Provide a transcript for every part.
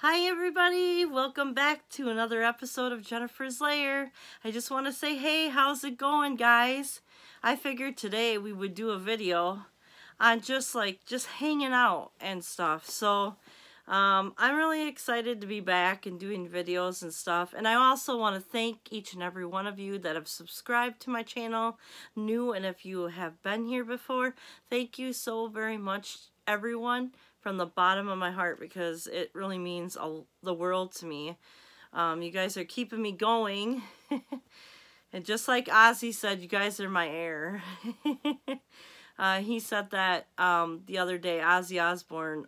Hi everybody, welcome back to another episode of Jennifer's Lair. I just want to say, hey, how's it going, guys? I figured today we would do a video on just hanging out and stuff. So I'm really excited to be back and doing videos and stuff. And I also want to thank each and every one of you that have subscribed to my channel, new, and if you have been here before, thank you so very much, everyone, from the bottom of my heart, because it really means the world to me. You guys are keeping me going. And just like Ozzy said, you guys are my air. He said that the other day, Ozzy Osbourne.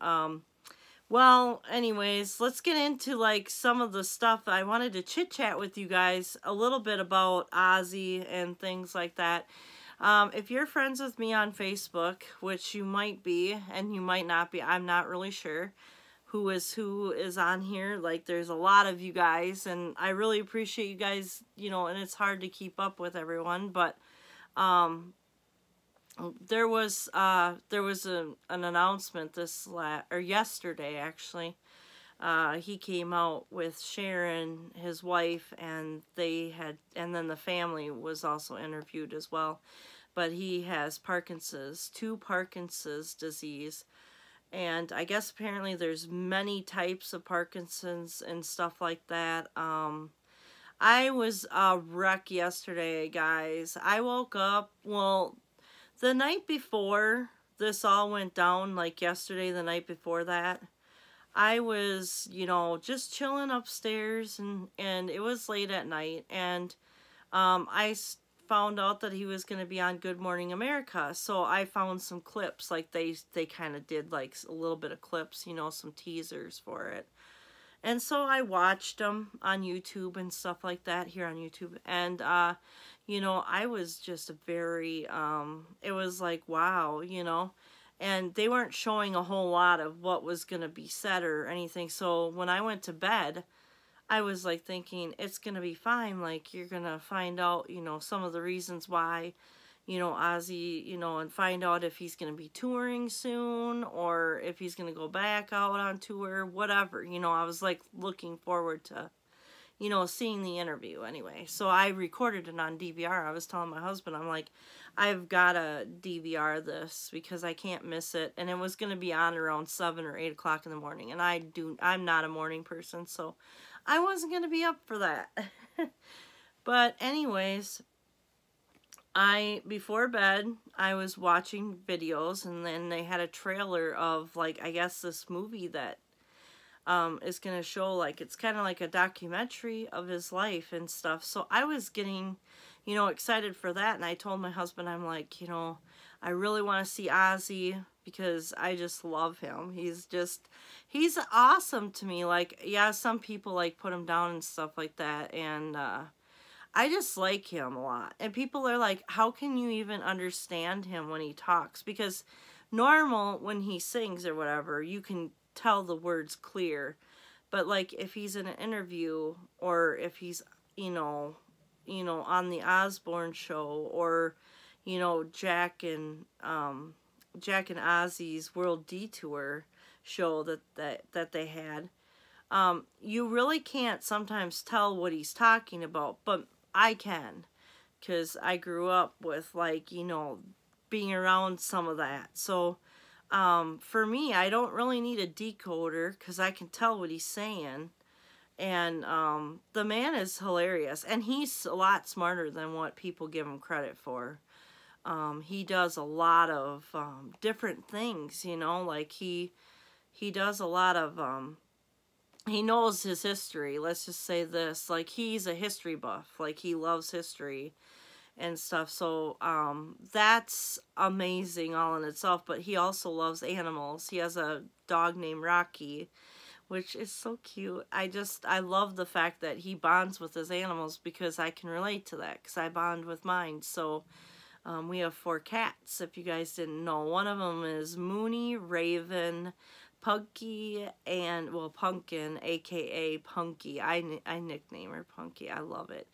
Well, anyways, let's get into like some of the stuff. I wanted to chit chat with you guys a little bit about Ozzy and things like that. If you're friends with me on Facebook, which you might be and you might not be, I'm not really sure who is on here. Like, there's a lot of you guys, and I really appreciate you guys, you know, and it's hard to keep up with everyone, but there was an announcement yesterday actually. He came out with Sharon, his wife, and then the family was also interviewed as well. But he has Parkinson's, 2 Parkinson's disease. And I guess apparently there's many types of Parkinson's and stuff like that. I was a wreck yesterday, guys. I woke up, well, the night before this all went down, like yesterday, the night before that, I was, you know, just chilling upstairs, and it was late at night, and I found out that he was going to be on Good Morning America, so I found some clips, like they kind of did like a little bit of clips, you know, some teasers for it, and so I watched them on YouTube and stuff like that here on YouTube, and you know, I was just very, it was like, wow, you know. And they weren't showing a whole lot of what was going to be said or anything. So when I went to bed, I was like thinking, it's going to be fine. Like, you're going to find out, you know, some of the reasons why, you know, Ozzy, you know, and find out if he's going to be touring soon or if he's going to go back out on tour, whatever. You know, I was like looking forward to, you know, seeing the interview anyway. So I recorded it on DVR. I was telling my husband, I'm like, I've got to DVR this because I can't miss it. And it was going to be on around 7 or 8 o'clock in the morning. And I'm not a morning person, so I wasn't going to be up for that. But anyways, before bed, I was watching videos, and then they had a trailer of, like, I guess this movie that is going to show, like, it's kind of like a documentary of his life and stuff. So I was getting, you know, excited for that. And I told my husband, I'm like, you know, I really want to see Ozzy because I just love him. He's awesome to me. Like, yeah, some people like put him down and stuff like that. And I just like him a lot. And people are like, how can you even understand him when he talks? Because normal, when he sings or whatever, you can tell the words clear, but like if he's in an interview or if he's you know on the Osbourne show, or you know Jack and Ozzy's World Detour show that they had, you really can't sometimes tell what he's talking about, but I can, because I grew up with, like, you know, being around some of that. So for me, I don't really need a decoder because I can tell what he's saying. And the man is hilarious. And he's a lot smarter than what people give him credit for. He does a lot of different things, you know. Like, he does a lot of... he knows his history. Let's just say this. Like, he's a history buff. Like, he loves history and stuff, so that's amazing all in itself. But he also loves animals. He has a dog named Rocky, which is so cute. I love the fact that he bonds with his animals, because I can relate to that, because I bond with mine. So we have 4 cats, if you guys didn't know. One of them is Mooney, Raven, Punky, and, well, Pumpkin, aka Punky. I nickname her Punky. I love it.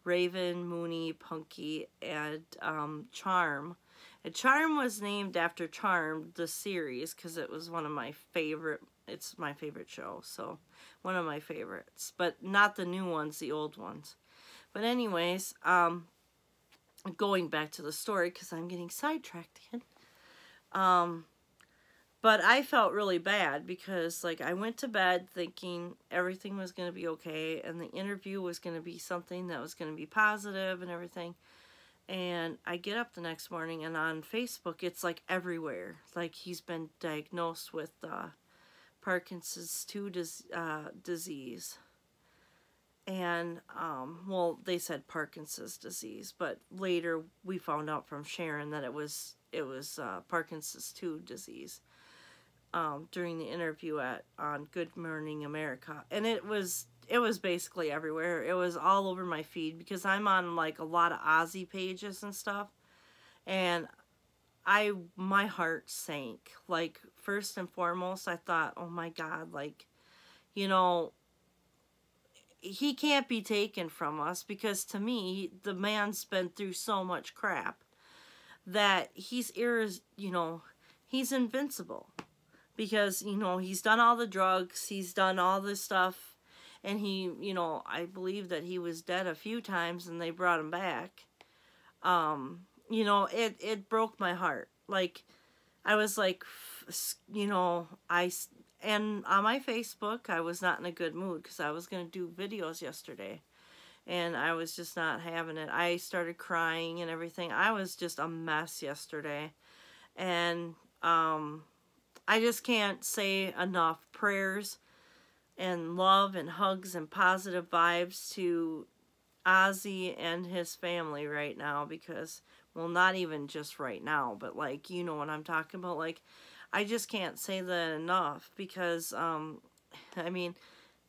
Raven, Mooney, Punky, and Charm. And Charm was named after Charmed, the series, because it was one of my favorite It's my favorite show, so one of my favorites, but not the new ones, the old ones. But anyways, going back to the story, because I'm getting sidetracked again. But I felt really bad because, like, I went to bed thinking everything was going to be okay and the interview was going to be something that was going to be positive and everything. And I get up the next morning and on Facebook, it's like everywhere. Like, he's been diagnosed with Parkinson's 2 disease. And, well, they said Parkinson's disease, but later we found out from Sharon that it was Parkinson's 2 disease. During the interview on Good Morning America, and it was basically everywhere. It was all over my feed because I'm on like a lot of Ozzy pages and stuff, and my heart sank. Like, first and foremost, I thought, oh my God, like, you know, he can't be taken from us, because to me, the man's been through so much crap that he's invincible. Because, you know, he's done all the drugs, he's done all this stuff, and he, you know, I believe that he was dead a few times and they brought him back. You know, it broke my heart. Like, I was like, you know, and on my Facebook, I was not in a good mood because I was going to do videos yesterday. And I was just not having it. I started crying and everything. I was just a mess yesterday. And, I just can't say enough prayers and love and hugs and positive vibes to Ozzy and his family right now, because, well, not even just right now, but, like, you know what I'm talking about. Like, I just can't say that enough, because, I mean,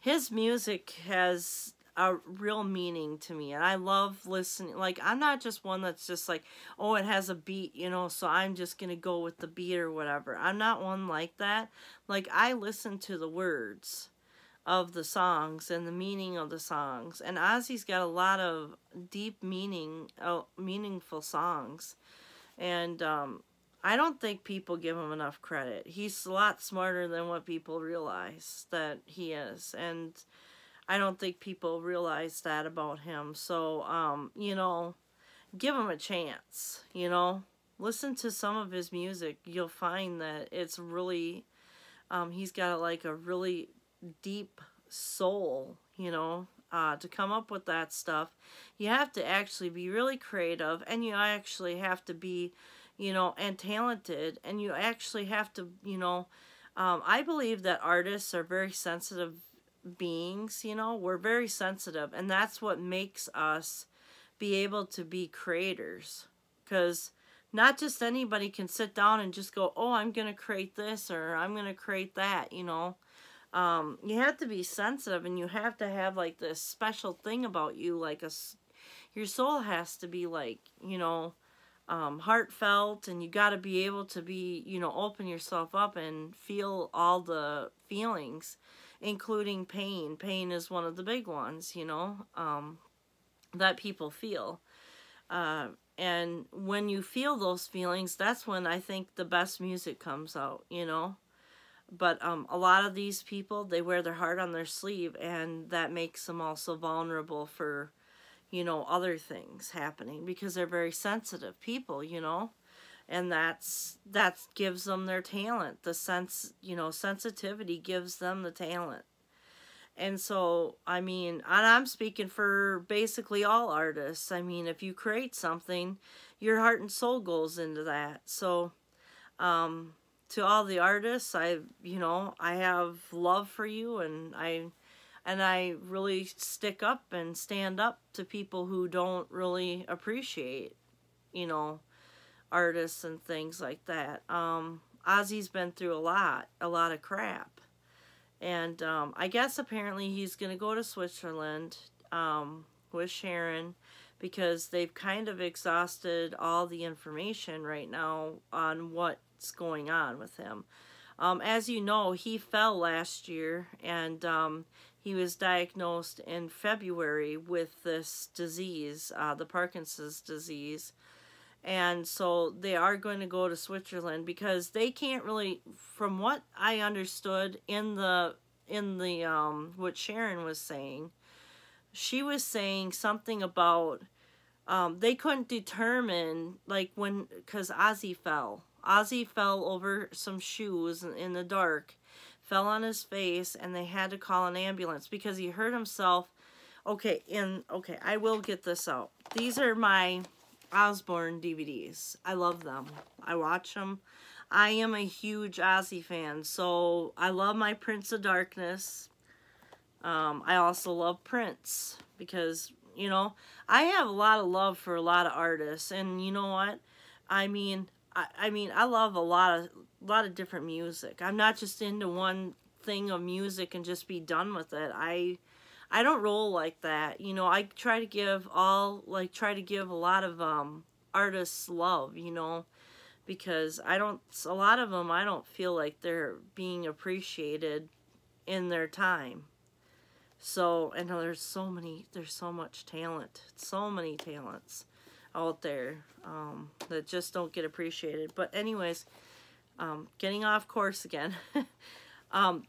his music has a real meaning to me, and I love listening. Like, I'm not just one that's just like, oh, it has a beat, you know, so I'm just gonna go with the beat or whatever. I'm not one like that. Like, I listen to the words of the songs and the meaning of the songs, and Ozzy's got a lot of deep meaning, meaningful songs, and I don't think people give him enough credit. He's a lot smarter than what people realize that he is, and I don't think people realize that about him. So, you know, give him a chance, you know. Listen to some of his music. You'll find that it's really, he's got like a really deep soul, you know. To come up with that stuff, you have to actually be really creative, and you actually have to be, you know, and talented, and you actually have to, you know, I believe that artists are very sensitive beings, you know. We're very sensitive, and that's what makes us be able to be creators, because not just anybody can sit down and just go, oh, I'm gonna create this or I'm gonna create that, you know. You have to be sensitive, and you have to have like this special thing about you, like your soul has to be like, you know, heartfelt, and you got to be able to be, you know, open yourself up and feel all the feelings, including pain. Pain is one of the big ones, you know, that people feel. And when you feel those feelings, that's when I think the best music comes out, you know. But a lot of these people, they wear their heart on their sleeve, and that makes them also vulnerable for, you know, other things happening, because they're very sensitive people, you know. And that gives them their talent. The sense, you know, sensitivity gives them the talent. And so, I mean, and I'm speaking for basically all artists. I mean, if you create something, your heart and soul goes into that. So, to all the artists, you know, I have love for you, and I really stick up and stand up to people who don't really appreciate, you know, artists and things like that. Ozzy's been through a lot of crap. And I guess apparently he's going to go to Switzerland with Sharon, because they've kind of exhausted all the information right now on what's going on with him. As you know, he fell last year, and he was diagnosed in February with this disease, the Parkinson's disease. And so they are going to go to Switzerland because they can't really, from what I understood in the what Sharon was saying, she was saying something about they couldn't determine, like, when, because Ozzy fell over some shoes in the dark, fell on his face, and they had to call an ambulance because he hurt himself. Okay, I will get this out. These are my Osbourne DVDs. I love them. I watch them. I am a huge Ozzy fan, so I love my Prince of Darkness. I also love Prince because, you know, I have a lot of love for a lot of artists, and you know what? I mean, I love a lot of different music. I'm not just into one thing of music and just be done with it. I don't roll like that. You know, I try to give a lot of artists love, you know, because a lot of them, I don't feel like they're being appreciated in their time. So, and there's so much talent, so many talents out there that just don't get appreciated. But anyways, getting off course again.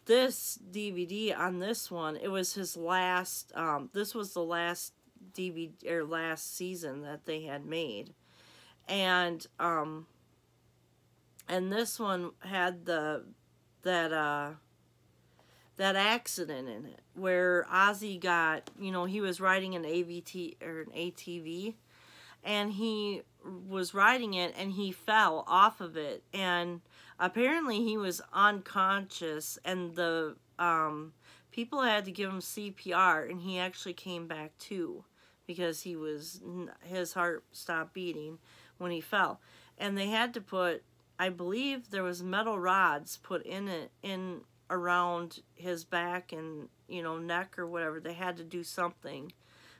This DVD on this one, it was his last, this was the last DVD, or last season that they had made. And this one had that accident in it where Ozzy got, you know, he was riding an ATV, and he was riding it and he fell off of it, and apparently he was unconscious, and the people had to give him CPR, and he actually came back too because his heart stopped beating when he fell, and they had to put, I believe there was metal rods put in around his back and, you know, neck or whatever. They had to do something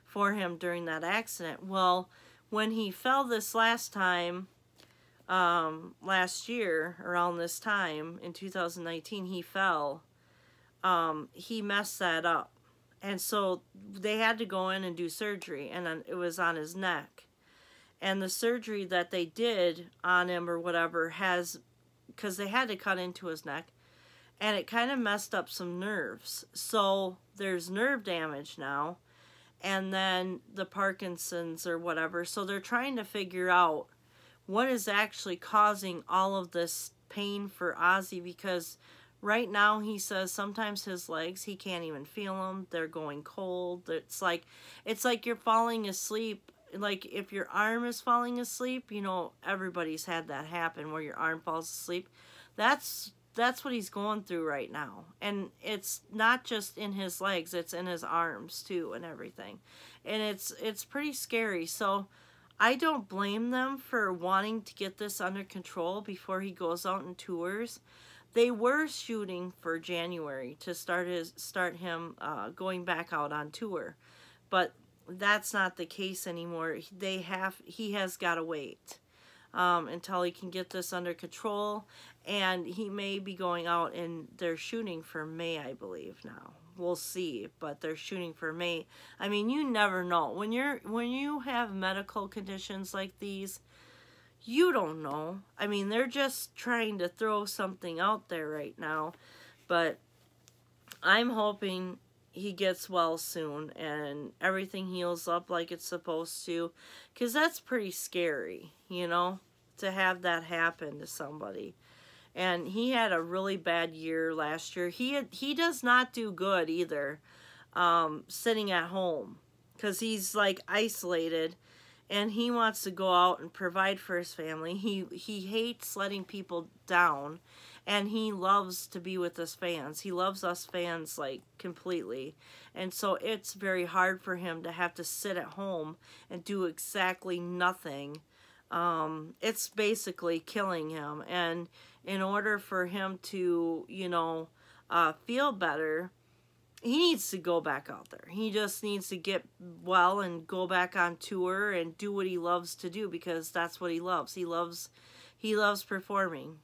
for him during that accident. Well, when he fell this last time, last year around this time in 2019, he fell, he messed that up, and so they had to go in and do surgery, and then it was on his neck, and the surgery that they did on him or whatever because they had to cut into his neck, and it kind of messed up some nerves, so there's nerve damage now, and then the Parkinson's or whatever, so they're trying to figure out what is actually causing all of this pain for Ozzy, because right now he says sometimes his legs, he can't even feel them, they're going cold. It's like you're falling asleep. Like if your arm is falling asleep, you know, everybody's had that happen where your arm falls asleep. That's what he's going through right now. And it's not just in his legs, it's in his arms too and everything. And it's pretty scary. So I don't blame them for wanting to get this under control before he goes out and tours. They were shooting for January to start him going back out on tour, but that's not the case anymore. He has got to wait until he can get this under control, and he may be going out, and they're shooting for May, I believe now. We'll see, but they're shooting for May. I mean, you never know. When you have medical conditions like these, you don't know. I mean, they're just trying to throw something out there right now, but I'm hoping he gets well soon and everything heals up like it's supposed to, because that's pretty scary, you know, to have that happen to somebody. And he had a really bad year last year. He does not do good either, sitting at home, because he's like isolated, and he wants to go out and provide for his family. He hates letting people down, and he loves to be with his fans. He loves us fans like completely, and so it's very hard for him to have to sit at home and do exactly nothing. It's basically killing him, and in order for him to, you know, feel better, he needs to go back out there. He just needs to get well and go back on tour and do what he loves to do, because that's what he loves. He loves performing.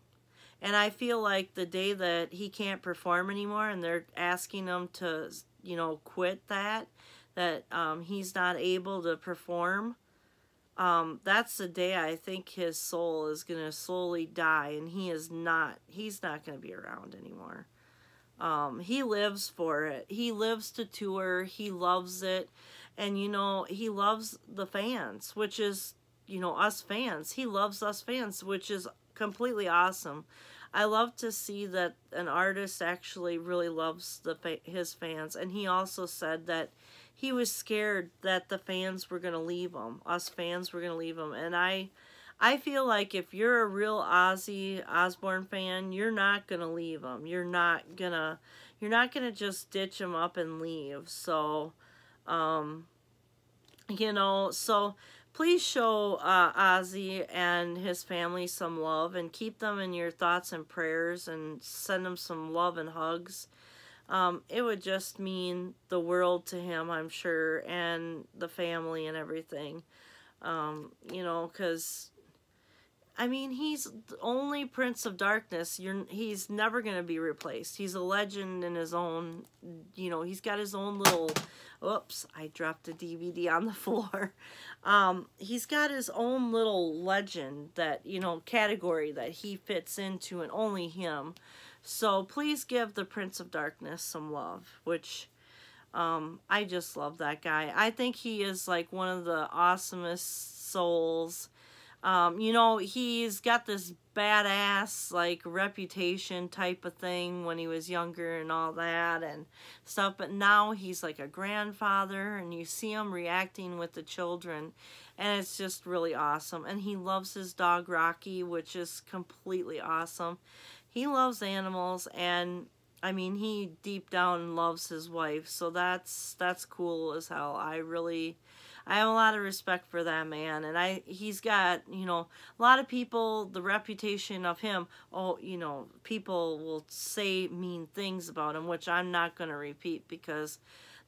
And I feel like the day that he can't perform anymore and they're asking him to, you know, quit that he's not able to perform, That's the day I think his soul is going to slowly die, and he's not going to be around anymore. He lives for it. He lives to tour. He loves it. And, he loves the fans, which is, us fans. He loves us fans, which is completely awesome. I love to see that an artist actually really loves his fans. And he also said that he was scared that the fans were going to leave him. Us fans were going to leave him. And I feel like if you're a real Ozzy Osbourne fan, you're not gonna leave him. You're not gonna just ditch him up and leave. So, um, so please show Ozzy and his family some love and keep them in your thoughts and prayers and send them some love and hugs. It would just mean the world to him, I'm sure, and the family and everything. Because I mean, he's the only Prince of Darkness. He's never going to be replaced. He's a legend in his own, he's got his own little, oops, I dropped a DVD on the floor. He's got his own little legend that, category that he fits into, and only him. So please give the Prince of Darkness some love, which I just love that guy. I think he is like one of the awesomest souls. He's got this badass, like, reputation type of thing when he was younger and all that and stuff, but now he's like a grandfather, and you see him reacting with the children, and it's just really awesome. And he loves his dog Rocky, which is completely awesome. He loves animals, and I mean, he deep down loves his wife, so that's cool as hell. I have a lot of respect for that man, and he's got, a lot of people, the reputation of him, people will say mean things about him, which I'm not going to repeat, because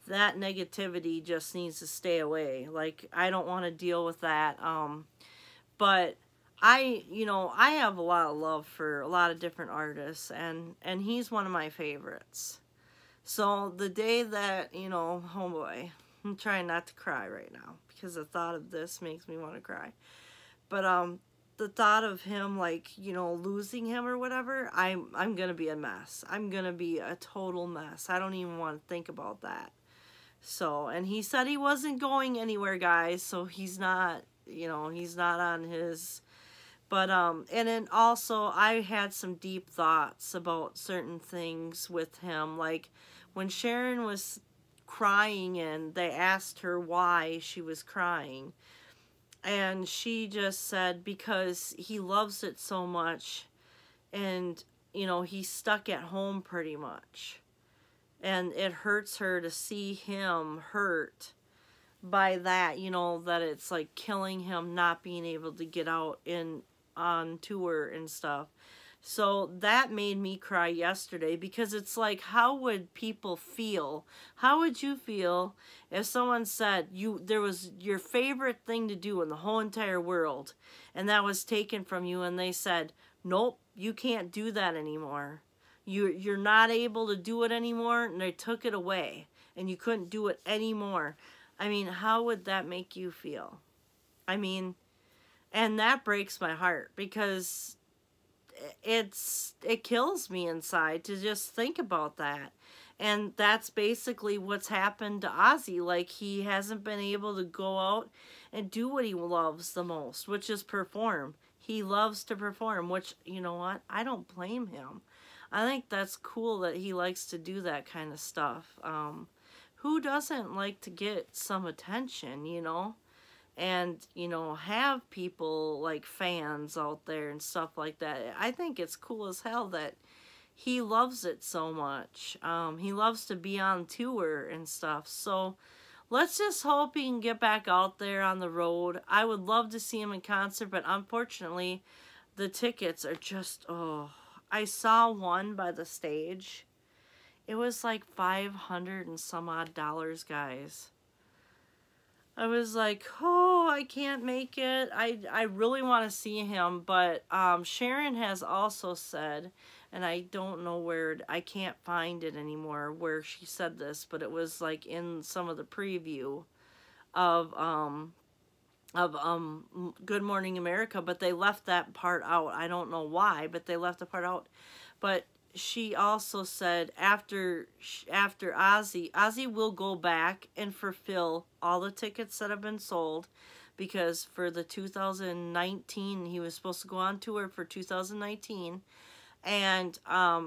that negativity just needs to stay away. Like, I don't want to deal with that, but I have a lot of love for a lot of different artists, and he's one of my favorites. So the day that, oh boy, I'm trying not to cry right now because the thought of this makes me want to cry. But the thought of him, like, losing him or whatever, I'm going to be a mess. I'm going to be a total mess. I don't even want to think about that. So, and he said he wasn't going anywhere, guys, so he's not, he's not on his. But, and then also, I had some deep thoughts about certain things with him. Like, when Sharon was crying and they asked her why she was crying, and she just said because he loves it so much, and, he's stuck at home pretty much. And it hurts her to see him hurt by that, that it's like killing him not being able to get out on tour and stuff. So that made me cry yesterday, because it's like, how would people feel? How would you feel if someone said there was your favorite thing to do in the whole entire world, and that was taken from you, and they said, nope, you can't do that anymore. You're not able to do it anymore, and they took it away, and you couldn't do it anymore. I mean, how would that make you feel? I mean, and that breaks my heart, because it kills me inside to just think about that. And that's basically what's happened to Ozzy. Like, he hasn't been able to go out and do what he loves the most, which is perform. He loves to perform, which, you know what? I don't blame him. I think that's cool that he likes to do that kind of stuff. Who doesn't like to get some attention, and, have people like fans out there and stuff like that? I think it's cool as hell that he loves it so much. He loves to be on tour and stuff. So let's just hope he can get back out there on the road. I would love to see him in concert, but unfortunately, the tickets are just, oh. I saw one by the stage. It was like $500 and some odd dollars, guys. I was like, oh, I can't make it. I really want to see him, but Sharon has also said, and I don't know where, I can't find it anymore where she said this, but it was like in some of the preview of of Good Morning America, but they left that part out. I don't know why, but they left the part out. But she also said after Ozzy will go back and fulfill all the tickets that have been sold, because for the 2019 he was supposed to go on tour for 2019, and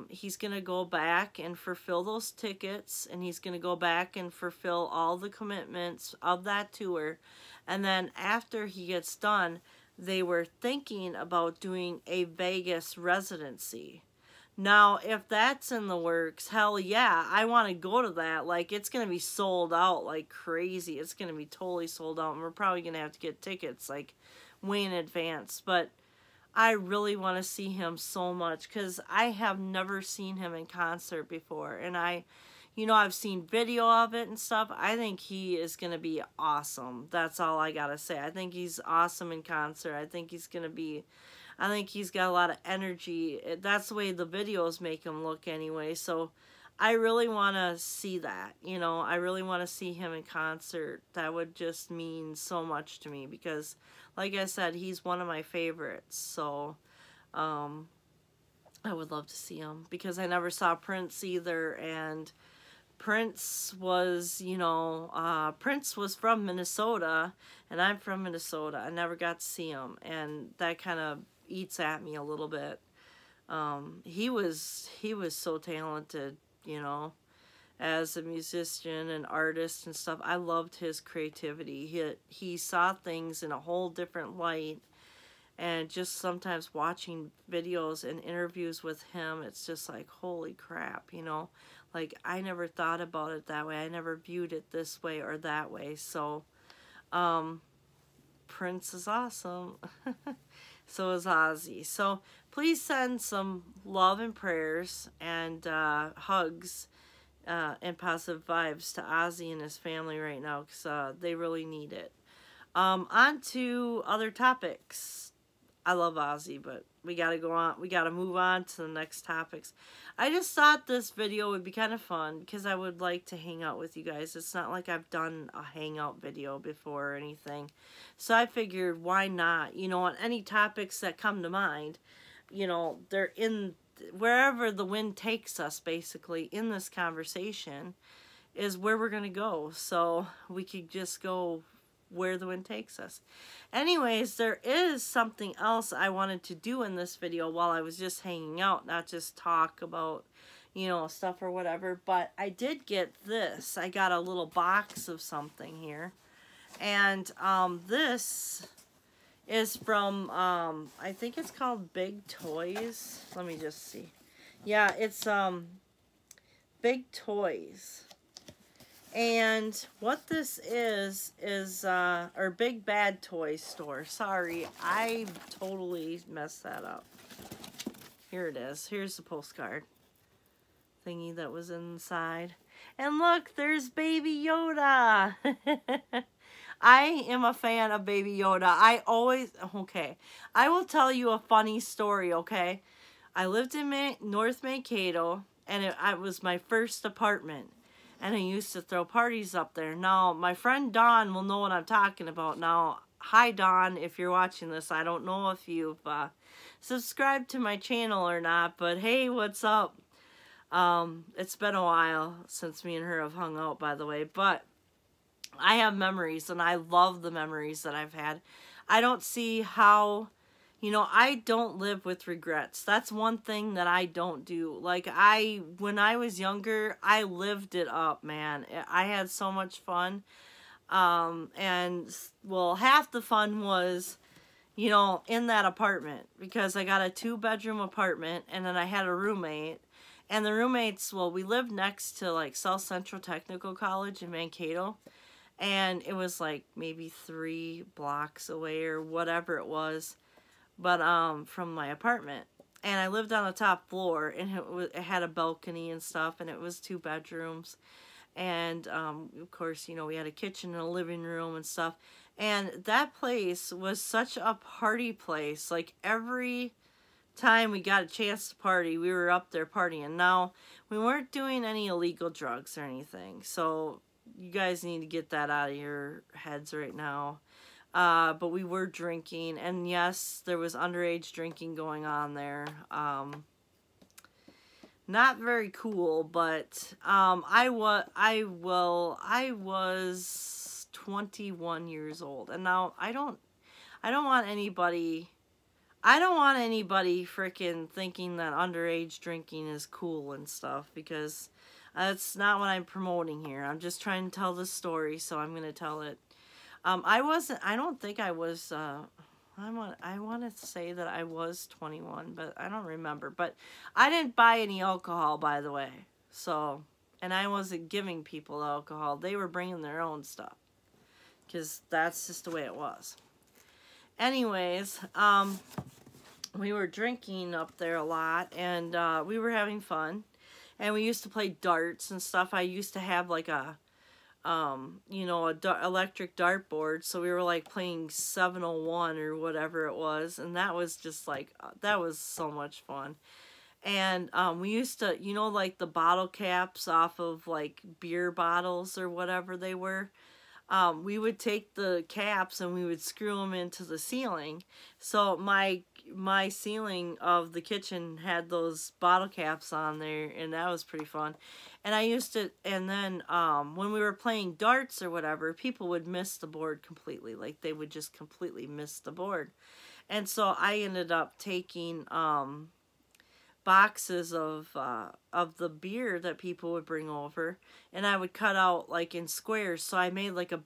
he's gonna go back and fulfill those tickets, and he's gonna go back and fulfill all the commitments of that tour. And then after he gets done, they were thinking about doing a Vegas residency. Now, if that's in the works, hell yeah, I want to go to that. Like, it's going to be sold out like crazy. It's going to be totally sold out, and we're probably going to have to get tickets like way in advance. But I really want to see him so much, because I have never seen him in concert before. And I've seen video of it and stuff. I think he is going to be awesome. That's all I got to say. I think he's awesome in concert. I think he's got a lot of energy. That's the way the videos make him look anyway. So I really want to see that. I really want to see him in concert. That would just mean so much to me, because, like I said, he's one of my favorites. So I would love to see him, because I never saw Prince either. And Prince was, Prince was from Minnesota, and I'm from Minnesota. I never got to see him, and that kind of eats at me a little bit. He was so talented, as a musician and artist and stuff. I loved his creativity. He saw things in a whole different light, and just sometimes watching videos and interviews with him, it's just like, holy crap, like, I never thought about it that way. I never viewed it this way or that way. So Prince is awesome. So is Ozzy. So please send some love and prayers and hugs and positive vibes to Ozzy and his family right now, because they really need it. On to other topics. I love Ozzy, but we gotta go on. We gotta move on to the next topics. I just thought this video would be kind of fun, because I would like to hang out with you guys. It's not like I've done a hangout video before or anything. So I figured, why not? On any topics that come to mind, they're in wherever the wind takes us, basically, in this conversation is where we're going to go. So we could just go where the wind takes us. Anyways, there is something else I wanted to do in this video while I was just hanging out, not just talk about, stuff or whatever. But I did get this. I got a little box of something here. And this is from, I think it's called Big Toys. Let me just see. Yeah, it's Big Toys. And what this is or Big Bad Toy Store. Sorry, I totally messed that up. Here it is. Here's the postcard thingy that was inside. And look, there's Baby Yoda. I am a fan of Baby Yoda. Okay, I will tell you a funny story, okay? I lived in North Mankato, and it was my first apartment. And I used to throw parties up there. Now, my friend Dawn will know what I'm talking about. Now, hi Dawn, if you're watching this. I don't know if you've subscribed to my channel or not, but hey, what's up? It's been a while since me and her have hung out, by the way. But I have memories, and I love the memories that I've had. I don't see how... I don't live with regrets. That's one thing that I don't do. Like, when I was younger, I lived it up, man. I had so much fun. And, well, half the fun was, in that apartment. Because I got a 2-bedroom apartment, and then I had a roommate. And the roommates, well, we lived next to, like, South Central Technical College in Mankato. And it was, like, maybe 3 blocks away or whatever it was. But from my apartment, and I lived on the top floor, and it had a balcony and stuff, and it was 2 bedrooms, and of course, we had a kitchen and a living room and stuff, and that place was such a party place. Like, every time we got a chance to party, we were up there partying. Now, we weren't doing any illegal drugs or anything, so you guys need to get that out of your heads right now. But we were drinking, and yes, there was underage drinking going on there. Not very cool, but I was 21 years old, and now I don't want anybody. I don't want anybody freaking thinking that underage drinking is cool and stuff, because that's not what I'm promoting here. I'm just trying to tell the story, so I'm going to tell it. I don't think I was, I want to say that I was 21, but I don't remember. But I didn't buy any alcohol, by the way. So, and I wasn't giving people alcohol. They were bringing their own stuff, because that's just the way it was. Anyways, we were drinking up there a lot, and we were having fun, and we used to play darts and stuff. I used to have like a, electric dartboard, so we were like playing 701 or whatever it was, and that was just like, that was so much fun. And we used to, like the bottle caps off of like beer bottles or whatever they were. We would take the caps and we would screw them into the ceiling. So my ceiling of the kitchen had those bottle caps on there, and that was pretty fun. And I used to, and then when we were playing darts or whatever, people would miss the board completely. Like, they would just completely miss the board. And so I ended up taking boxes of the beer that people would bring over, and I would cut out like in squares. So I made like a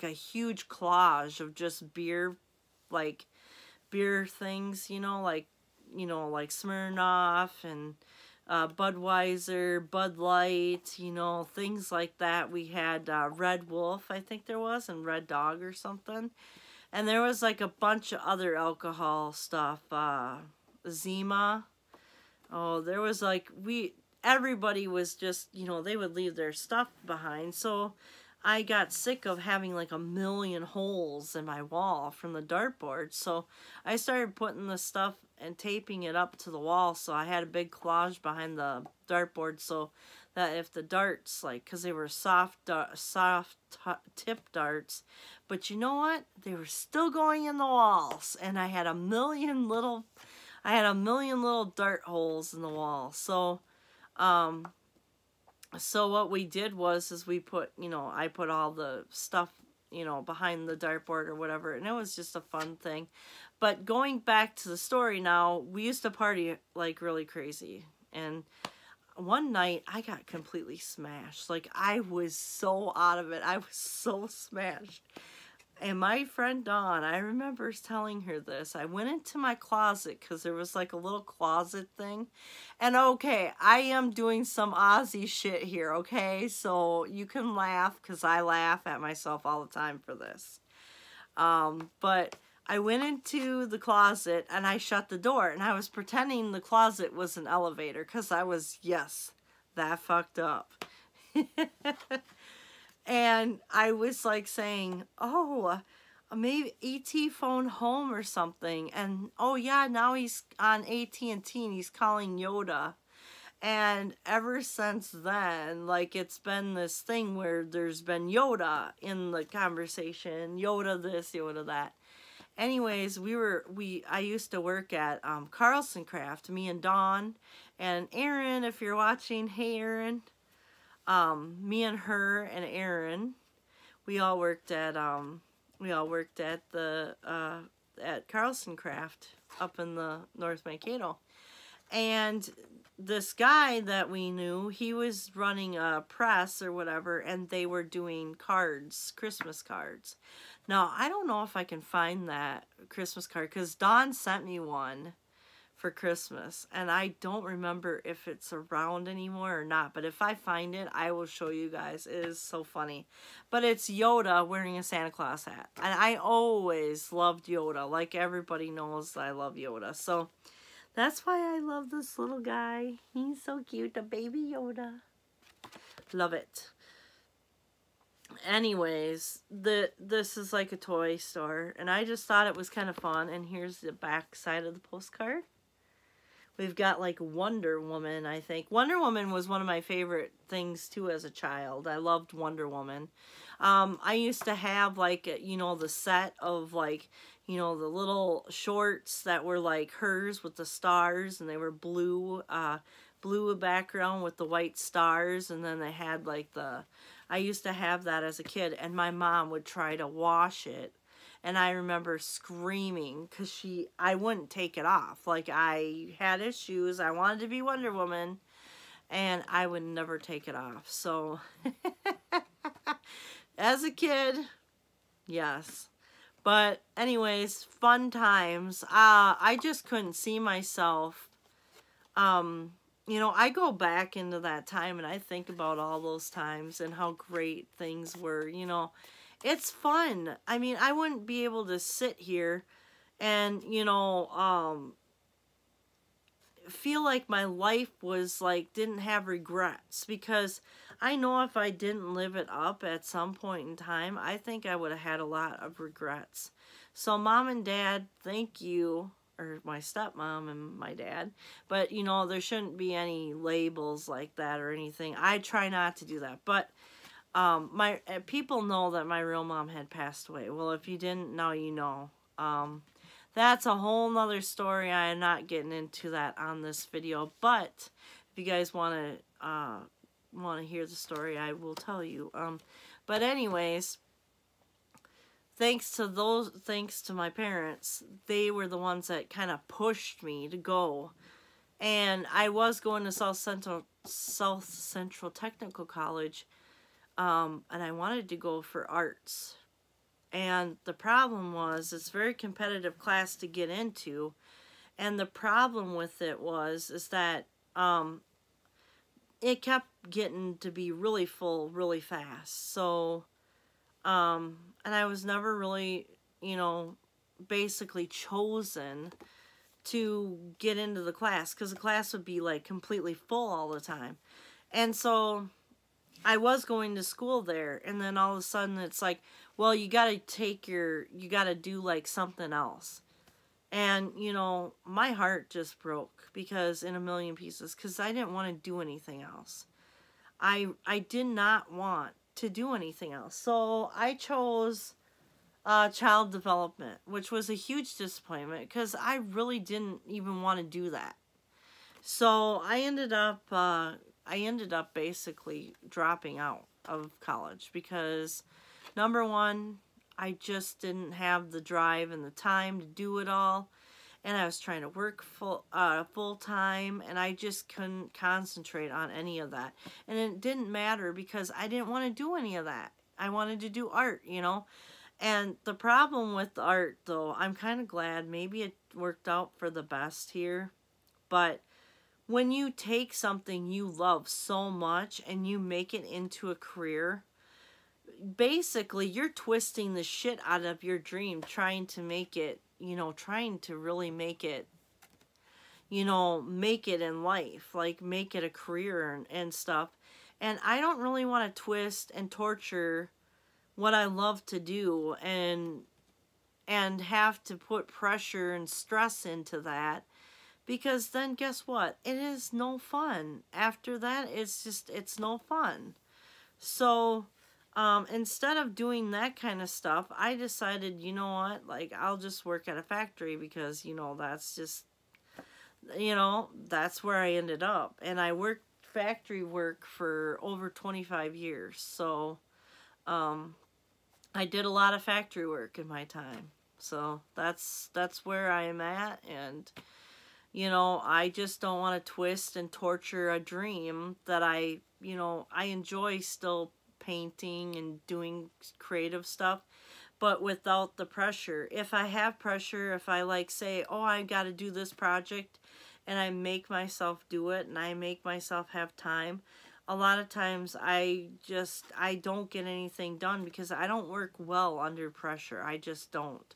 huge collage of just beer, like beer things, like Smirnoff and Budweiser, Bud Light, things like that. We had Red Wolf, I think there was, and Red Dog or something. And there was like a bunch of other alcohol stuff, Zima. Oh, there was like, everybody was just, they would leave their stuff behind. So I got sick of having like a million holes in my wall from the dartboard. So I started putting the stuff and taping it up to the wall. So I had a big collage behind the dartboard, so that if the darts, like, because they were soft tip darts, but you know what? They were still going in the walls. And I had a million little dart holes in the wall. So, so what we did is we put, I put all the stuff, behind the dartboard or whatever, and it was just a fun thing. But going back to the story now, we used to party like really crazy. And one night I got completely smashed. Like, I was so out of it. I was so smashed. And my friend Dawn, I remember telling her this. I went into my closet, because there was like a little closet thing. And okay, I am doing some Ozzy shit here, okay? So you can laugh, because I laugh at myself all the time for this. But I went into the closet and I shut the door. And I was pretending the closet was an elevator, because I was, yes, that fucked up. And I was like saying, oh, maybe E.T. phoned home or something. And, oh yeah, now he's on AT&T and he's calling Yoda. And ever since then, like, it's been this thing where there's been Yoda in the conversation. Yoda this, Yoda that. Anyways, I used to work at Carlson Craft, me and Dawn. And Aaron, if you're watching, hey Aaron. Me and her and Aaron, we all worked at the at Carlson Craft up in the North Mankato. And this guy that we knew, he was running a press or whatever, and they were doing cards, Christmas cards. Now, I don't know if I can find that Christmas card, because Dawn sent me one for Christmas, and I don't remember if it's around anymore or not, but if I find it, I will show you guys. It is so funny. But it's Yoda wearing a Santa Claus hat, and I always loved Yoda. Like, everybody knows I love Yoda, so that's why I love this little guy. He's so cute, a baby Yoda. Love it. Anyways, this is like a toy store, and I just thought it was kind of fun. And here's the back side of the postcard. We've got like Wonder Woman, I think. Wonder Woman was one of my favorite things too as a child. I loved Wonder Woman. I used to have like, you know, the set of like, you know, the little shorts that were like hers with the stars, and they were blue, blue background with the white stars, and then they had like the, I used to have that as a kid, and my mom would try to wash it. And I remember screaming because I wouldn't take it off. Like, I had issues. I wanted to be Wonder Woman, and I would never take it off. So, as a kid, yes. But anyways, fun times. I just couldn't see myself. You know, I go back into that time, and I think about all those times and how great things were, you know. It's fun. I mean, I wouldn't be able to sit here and, you know, feel like my life was like, didn't have regrets, because I know if I didn't live it up at some point in time, I think I would have had a lot of regrets. So Mom and Dad, thank you, or my stepmom and my dad, but you know, there shouldn't be any labels like that or anything. I try not to do that, but my people know that my real mom had passed away. Well, if you didn't, now you know. That's a whole nother story. I am not getting into that on this video, but if you guys want to hear the story, I will tell you. But anyways, thanks to my parents, they were the ones that kind of pushed me to go. And I was going to South Central Technical College. And I wanted to go for arts. And the problem was, it's a very competitive class to get into. And the problem with it is that it kept getting to be really full really fast. So, and I was never really, you know, basically chosen to get into the class, because the class would be like completely full all the time. And so I was going to school there, and then all of a sudden it's like, well, you got to do like something else. And, you know, my heart just broke, because in a million pieces, because I didn't want to do anything else. I did not want to do anything else. So I chose child development, which was a huge disappointment, because I really didn't even want to do that. So I ended up basically dropping out of college, because number one, I just didn't have the drive and the time to do it all, and I was trying to work full time, and I just couldn't concentrate on any of that. And it didn't matter, because I didn't want to do any of that. I wanted to do art, you know. And the problem with art, though, I'm kind of glad maybe it worked out for the best here, but when you take something you love so much and you make it into a career, basically you're twisting the shit out of your dream, trying to make it, you know, trying to really make it, you know, make it in life, like make it a career and stuff. And I don't really want to twist and torture what I love to do and have to put pressure and stress into that. Because then guess what? It is no fun. After that, it's no fun. So, instead of doing that kind of stuff, I decided, you know what? Like, I'll just work at a factory, because, you know, that's just, you know, that's where I ended up. And I worked factory work for over 25 years. So, I did a lot of factory work in my time. So, that's where I am at, and you know, I just don't want to twist and torture a dream that you know, I enjoy still painting and doing creative stuff, but without the pressure. If I have pressure, if I like say, oh, I got to do this project, and I make myself do it, and I make myself have time, a lot of times I don't get anything done, because I don't work well under pressure. I just don't.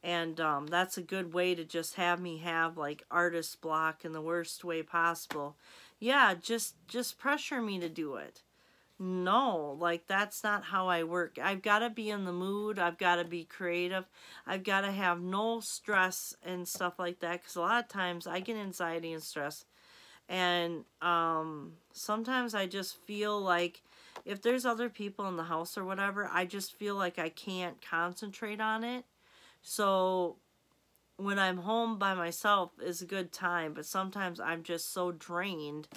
And that's a good way to just have me have like artist block in the worst way possible. Yeah, just pressure me to do it. no, like that's not how I work. I've got to be in the mood. I've got to be creative. I've got to have no stress and stuff like that, because a lot of times I get anxiety and stress. And sometimes I just feel like if there's other people in the house or whatever, I just feel like I can't concentrate on it. So when I'm home by myself is a good time, but sometimes I'm just so drained.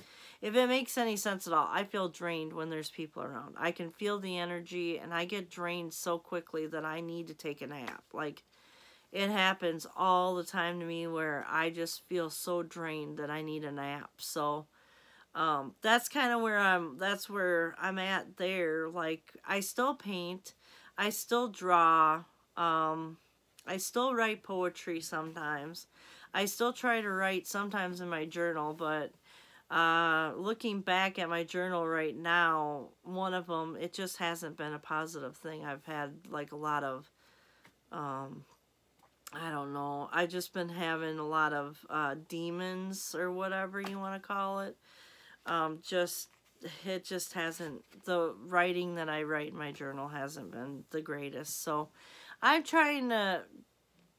If it makes any sense at all, I feel drained when there's people around. I can feel the energy, and I get drained so quickly that I need to take a nap. Like, it happens all the time to me where I just feel so drained that I need a nap. So that's kind of that's where I'm at there. Like, I still paint, I still draw, I still write poetry sometimes. I still try to write sometimes in my journal, but looking back at my journal right now, one of them, it just hasn't been a positive thing. I've had like a lot of, I don't know, I've just been having a lot of demons or whatever you want to call it. It just hasn't, the writing that I write in my journal hasn't been the greatest. So I'm trying to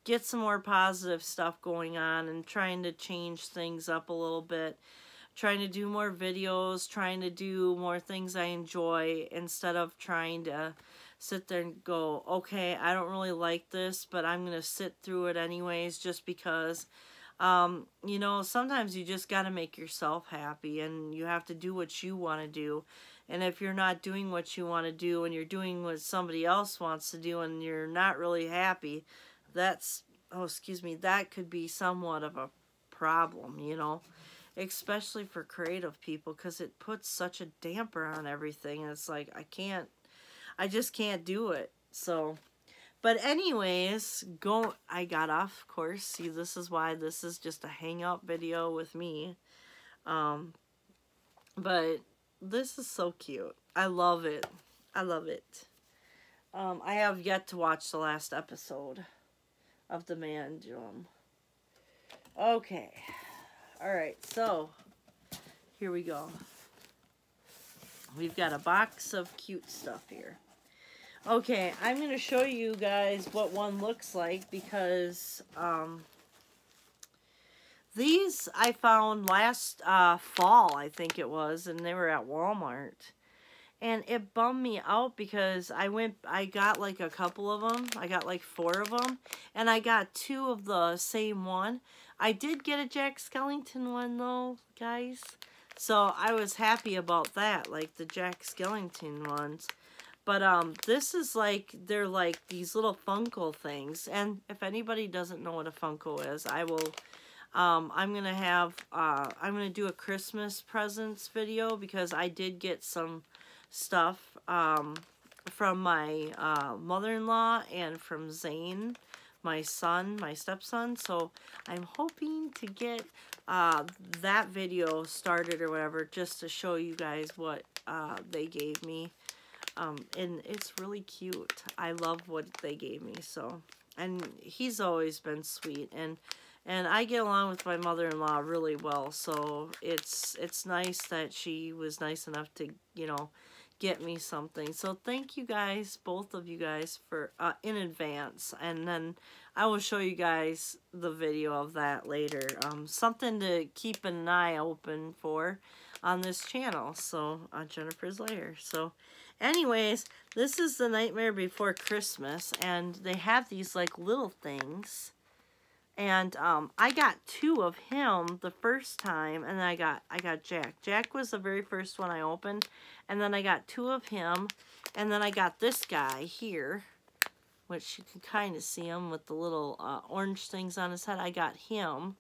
get some more positive stuff going on and trying to change things up a little bit. Trying to do more videos, trying to do more things I enjoy instead of trying to sit there and go, okay, I don't really like this, but I'm going to sit through it anyways just because. You know, sometimes you just got to make yourself happy, and you have to do what you want to do. And if you're not doing what you want to do and you're doing what somebody else wants to do and you're not really happy, that's, oh, excuse me, that could be somewhat of a problem, you know. Especially for creative people, because it puts such a damper on everything, and it's like I just can't do it. So, but anyways, I got off course. See, this is why this is just a hangout video with me. But this is so cute. I love it. I love it. I have yet to watch the last episode of The Man Drum. Okay. Alright, so here we go. We've got a box of cute stuff here. Okay, I'm going to show you guys what one looks like, because these I found last fall, I think it was, and they were at Walmart. And it bummed me out because I got like a couple of them. I got like 4 of them. And I got 2 of the same one. I did get a Jack Skellington one though, guys. So I was happy about that, like the Jack Skellington ones. But this is like, they're like these little Funko things. And if anybody doesn't know what a Funko is, I will, I'm going to do a Christmas presents video, because I did get some stuff from my mother-in-law and from Zane, my stepson. So I'm hoping to get that video started or whatever, just to show you guys what they gave me. And it's really cute. I love what they gave me. So, and he's always been sweet, and I get along with my mother-in-law really well. So it's nice that she was nice enough to, you know, get me something. So thank you guys, both of you guys, for in advance. And then I will show you guys the video of that later. Something to keep an eye open for on this channel. So on Jennifer's Lair. So anyways, this is The Nightmare Before Christmas, and they have these like little things. And I got 2 of him the first time, and then I got Jack. Jack was the very first one I opened, and then I got 2 of him, and then I got this guy here, which you can kind of see him with the little orange things on his head. I got him,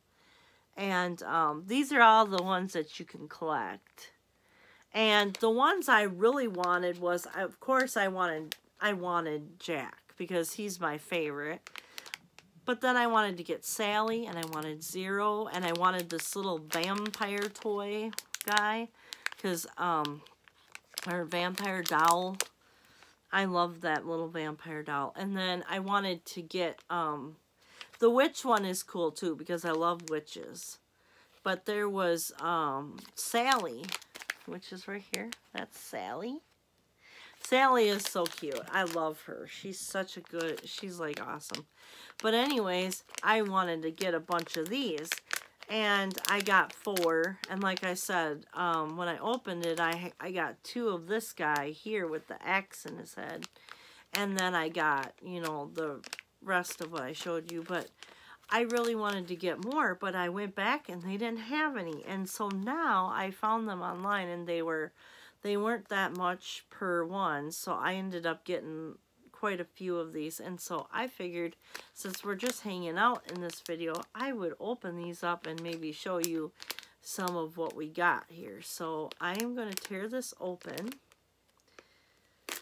and these are all the ones that you can collect. And the ones I really wanted was, of course, I wanted Jack, because he's my favorite. But then I wanted to get Sally, and I wanted Zero, and I wanted this little vampire toy guy, because, or vampire doll. I love that little vampire doll. And then I wanted to get, the witch one is cool too, because I love witches. But there was, Sally, which is right here. That's Sally. Sally is so cute. I love her. She's such a good, she's like awesome. But anyways, I wanted to get a bunch of these. And I got 4. And like I said, when I opened it, I got 2 of this guy here with the X in his head. And then I got, you know, the rest of what I showed you. But I really wanted to get more, but I went back and they didn't have any. And so now I found them online and they weren't that much per one. So I ended up getting quite a few of these. And so I figured, since we're just hanging out in this video, I would open these up and maybe show you some of what we got here. So I am going to tear this open.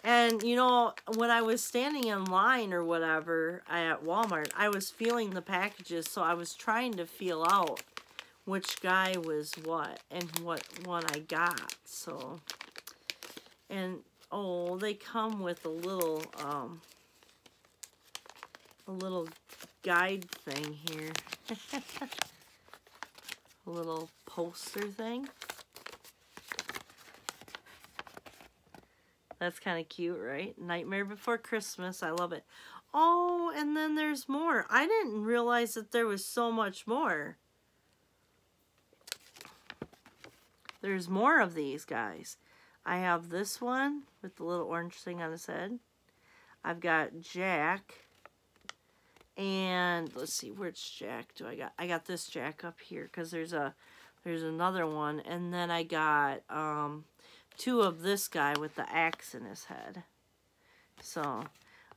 And, you know, when I was standing in line or whatever at Walmart, I was feeling the packages, so I was trying to feel out which guy was what and what one I got. So, and, oh, they come with a little guide thing here. A little poster thing. That's kind of cute, right? Nightmare Before Christmas. I love it. Oh, and then there's more. I didn't realize that there was so much more. There's more of these guys. I have this one with the little orange thing on his head. I've got Jack. And let's see, which Jack do I got? I got this Jack up here because there's another one. And then I got 2 of this guy with the axe in his head. So,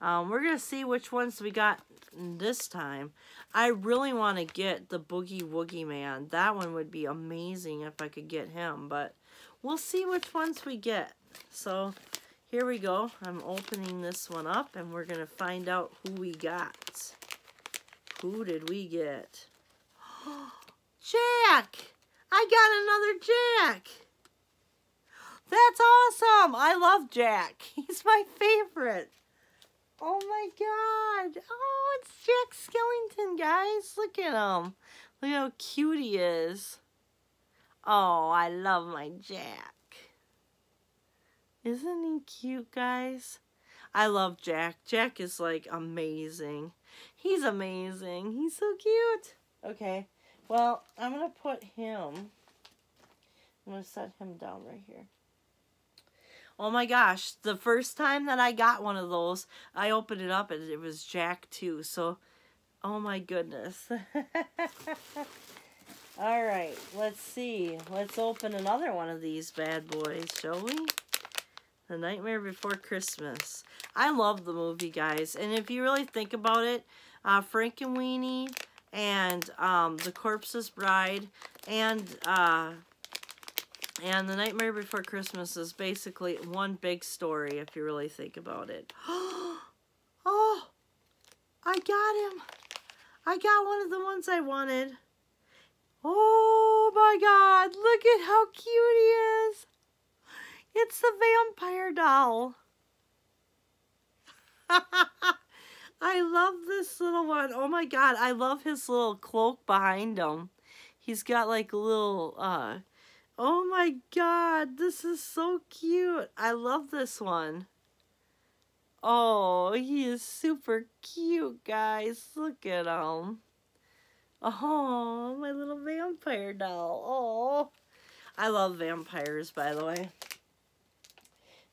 we're going to see which ones we got this time. I really want to get the Boogie Woogie Man. That one would be amazing if I could get him. But we'll see which ones we get. So, here we go. I'm opening this one up and we're going to find out who we got. Who did we get? Jack! I got another Jack! That's awesome! I love Jack. He's my favorite. Oh my god. Oh, it's Jack Skellington, guys. Look at him. Look how cute he is. Oh, I love my Jack. Isn't he cute, guys? I love Jack. Jack is like amazing. He's amazing. He's so cute. Okay. Well, I'm going to put him. I'm going to set him down right here. Oh my gosh, the first time that I got one of those, I opened it up and it was Jack too. So, oh my goodness. All right, let's see. Let's open another one of these bad boys, shall we? The Nightmare Before Christmas. I love the movie, guys. And if you really think about it, Frankenweenie and The Corpse's Bride and The Nightmare Before Christmas is basically one big story, if you really think about it. Oh, I got him. I got one of the ones I wanted. Oh my god, look at how cute he is. It's the vampire doll. I love this little one. Oh my god, I love his little cloak behind him. He's got like a little, oh my god, this is so cute. I love this one. Oh, he is super cute, guys. Look at him. Oh, my little vampire doll. Oh, I love vampires, by the way.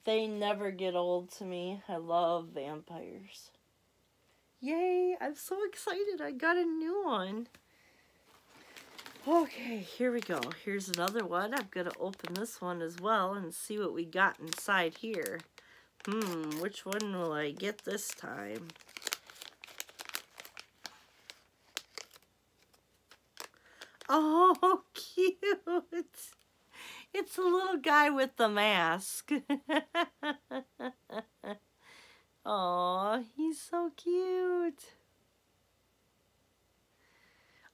They never get old to me. I love vampires. Yay, I'm so excited. I got a new one. Okay, here we go. Here's another one. I'm going to open this one as well and see what we got inside here. Which one will I get this time? Oh, cute. It's a little guy with the mask. Oh, he's so cute.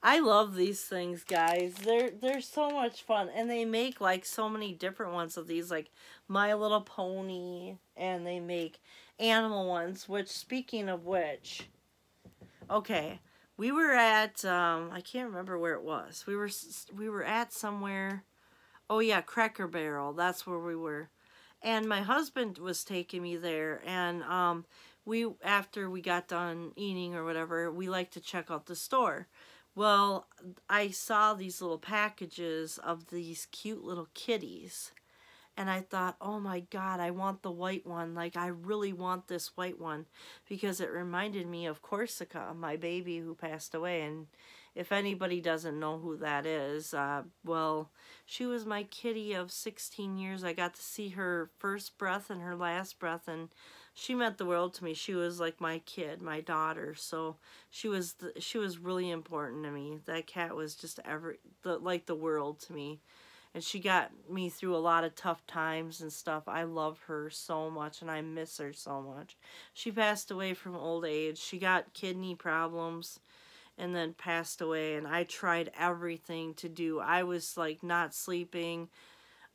I love these things, guys. They're so much fun. And they make like so many different ones of these, like My Little Pony, and they make animal ones, which, speaking of which, okay, we were at I can't remember where it was. We were at somewhere. Oh yeah, Cracker Barrel. That's where we were. And my husband was taking me there, and we, after we got done eating or whatever, we like to check out the store. Well, I saw these little packages of these cute little kitties, and I thought, oh my God, I want the white one. Like, I really want this white one, because it reminded me of Corsica, my baby who passed away. And if anybody doesn't know who that is, well, she was my kitty of 16 years. I got to see her first breath and her last breath, and she meant the world to me. She was like my kid, my daughter. So she was really important to me. That cat was just like the world to me. And she got me through a lot of tough times and stuff. I love her so much, and I miss her so much. She passed away from old age. She got kidney problems and then passed away, and I tried everything to do. I was like not sleeping.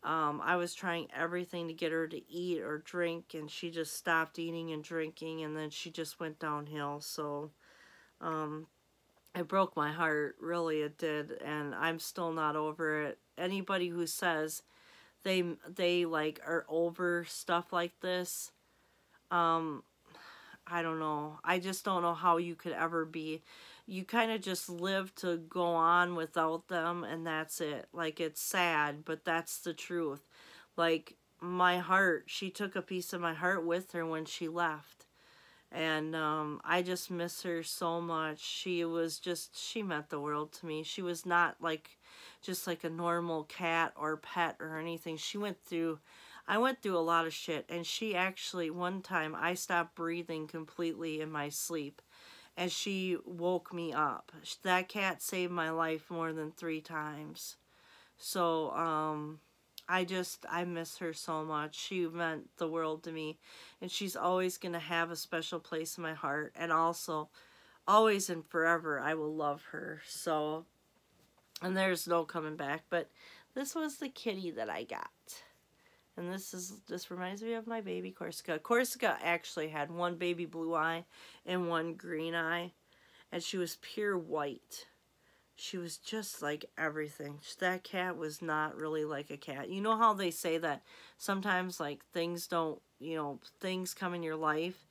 I was trying everything to get her to eat or drink, and she just stopped eating and drinking, and then she just went downhill. So it broke my heart, really it did, and I'm still not over it. Anybody who says they like are over stuff like this, I don't know. I just don't know how you could ever be. You kind of just live to go on without them, and that's it. Like, it's sad, but that's the truth. Like, my heart, she took a piece of my heart with her when she left. And I just miss her so much. She meant the world to me. She was not like just like a normal cat or pet or anything. I went through a lot of shit, and she actually, one time, I stopped breathing completely in my sleep, and she woke me up. That cat saved my life more than 3 times. So, I miss her so much. She meant the world to me, and she's always going to have a special place in my heart, and also, always and forever, I will love her. So, and there's no coming back, but this was the kitty that I got. And this reminds me of my baby Corsica. Corsica actually had one baby blue eye and one green eye, and she was pure white. She was just like everything. That cat was not really like a cat. You know how they say that sometimes like things don't, things come in your life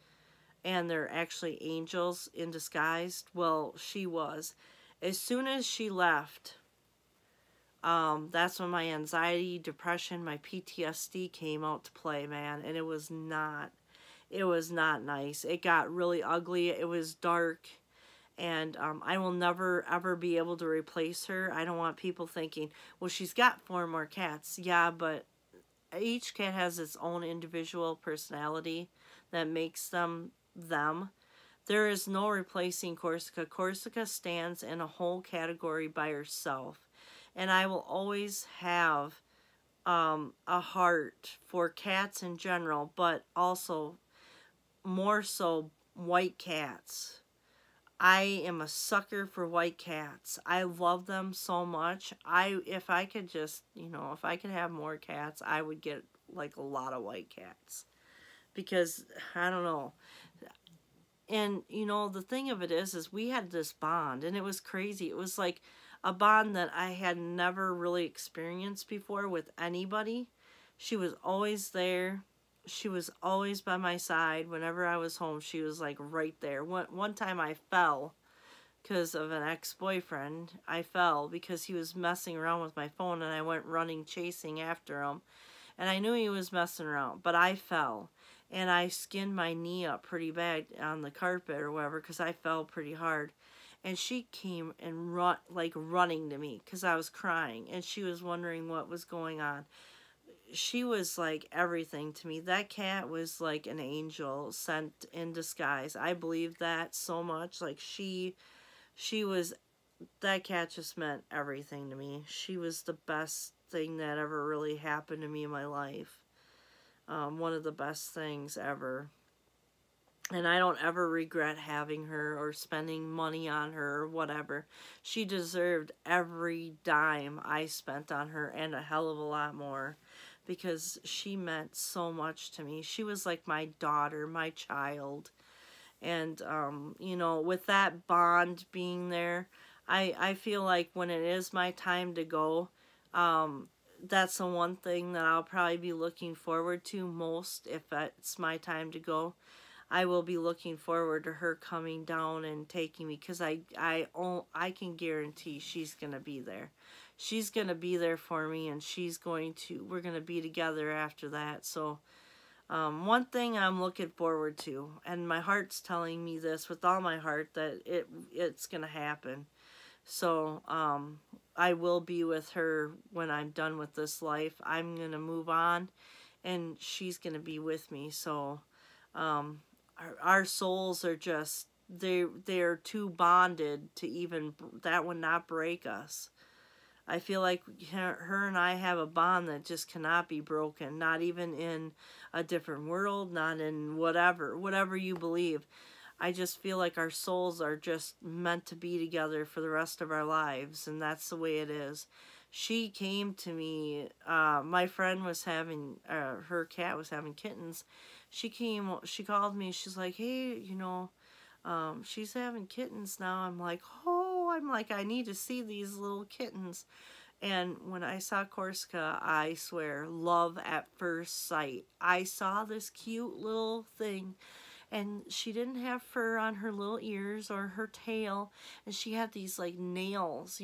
and they're actually angels in disguise? Well, she was. As soon as she left, that's when my anxiety, depression, my PTSD came out to play, man. And it was not nice. It got really ugly. It was dark. And I will never, ever be able to replace her. I don't want people thinking, well, she's got 4 more cats. Yeah, but each cat has its own individual personality that makes them them. There is no replacing Corsica. Corsica stands in a whole category by herself. And I will always have a heart for cats in general, but also more so white cats. I am a sucker for white cats. I love them so much. If I could just, if I could have more cats, I would get like a lot of white cats. Because, I don't know. And, the thing of it is we had this bond, and it was crazy. It was like a bond that I had never really experienced before with anybody. She was always there. She was always by my side. Whenever I was home, she was like right there. One time I fell because of an ex-boyfriend. I fell because he was messing around with my phone, and I went running chasing after him. And I knew he was messing around, but I fell. And I skinned my knee up pretty bad on the carpet or whatever because I fell pretty hard. And she came and running to me because I was crying. And she was wondering what was going on. She was like everything to me. That cat was like an angel sent in disguise. I believe that so much. Like that cat just meant everything to me. She was the best thing that ever really happened to me in my life. One of the best things ever. And I don't ever regret having her or spending money on her or whatever. She deserved every dime I spent on her and a hell of a lot more, because she meant so much to me. She was like my daughter, my child. And, with that bond being there, I feel like when it is my time to go, that's the one thing that I'll probably be looking forward to most if it's my time to go. I will be looking forward to her coming down and taking me, because I can guarantee she's going to be there. She's going to be there for me, and we're going to be together after that. So one thing I'm looking forward to, and my heart's telling me this with all my heart, that it's going to happen. So I will be with her when I'm done with this life. I'm going to move on, and she's going to be with me. So our souls are just, they're too bonded to even, that would not break us. I feel like her and I have a bond that just cannot be broken, not even in a different world, not in whatever you believe. I just feel like our souls are just meant to be together for the rest of our lives, and that's the way it is. She came to me, my friend was having, her cat was having kittens. She called me, she's like, hey, she's having kittens now. I'm like, I need to see these little kittens. And when I saw Corsica, I swear, love at first sight. I saw this cute little thing, and she didn't have fur on her little ears or her tail, and she had these like nails,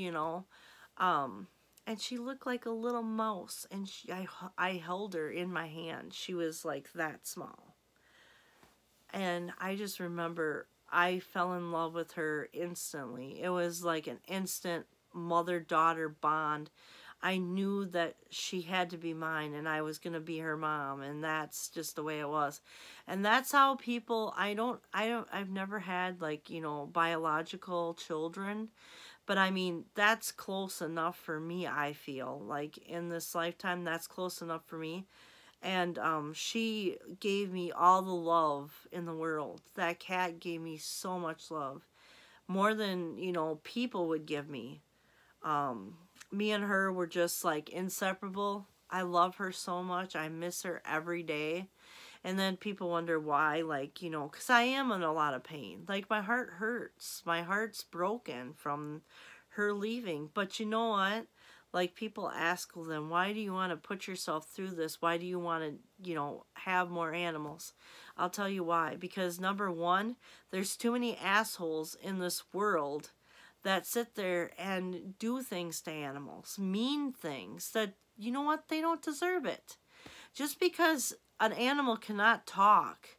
and she looked like a little mouse, and I held her in my hand. She was like that small. And I just remember I fell in love with her instantly. It was like an instant mother-daughter bond. I knew that she had to be mine, and I was going to be her mom, and that's just the way it was. And that's how people, I've never had like, biological children, but I mean, that's close enough for me. I feel like in this lifetime, that's close enough for me. And she gave me all the love in the world. That cat gave me so much love, more than people would give me. Me and her were just like inseparable. I love her so much. I miss her every day. And then people wonder why, like, because I am in a lot of pain. Like, my heart hurts. My heart's broken from her leaving. But you know what? Like, people ask them, why do you want to put yourself through this? Why do you want to, have more animals? I'll tell you why. Because number one, there's too many assholes in this world that sit there and do things to animals. Mean things that, you know what? They don't deserve it. Just because an animal cannot talk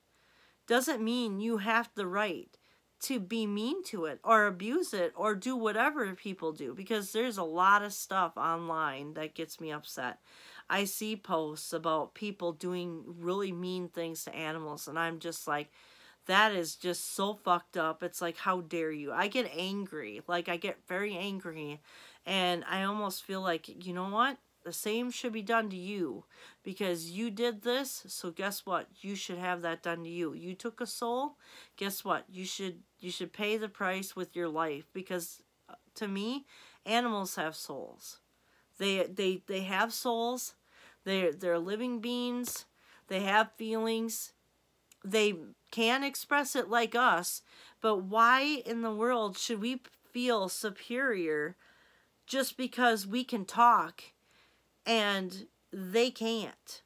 doesn't mean you have the right to be mean to it or abuse it or do whatever people do, because there's a lot of stuff online that gets me upset. I see posts about people doing really mean things to animals, and I'm just like, that is just so fucked up. It's like, how dare you? I get angry. Like, I get very angry, and I almost feel like, you know what? The same should be done to you, because you did this, so guess what? You should have that done to you. You took a soul, guess what? You should pay the price with your life, because to me, animals have souls. They have souls. They're living beings. They have feelings. They can express it like us, but why in the world should we feel superior just because we can talk and they can't?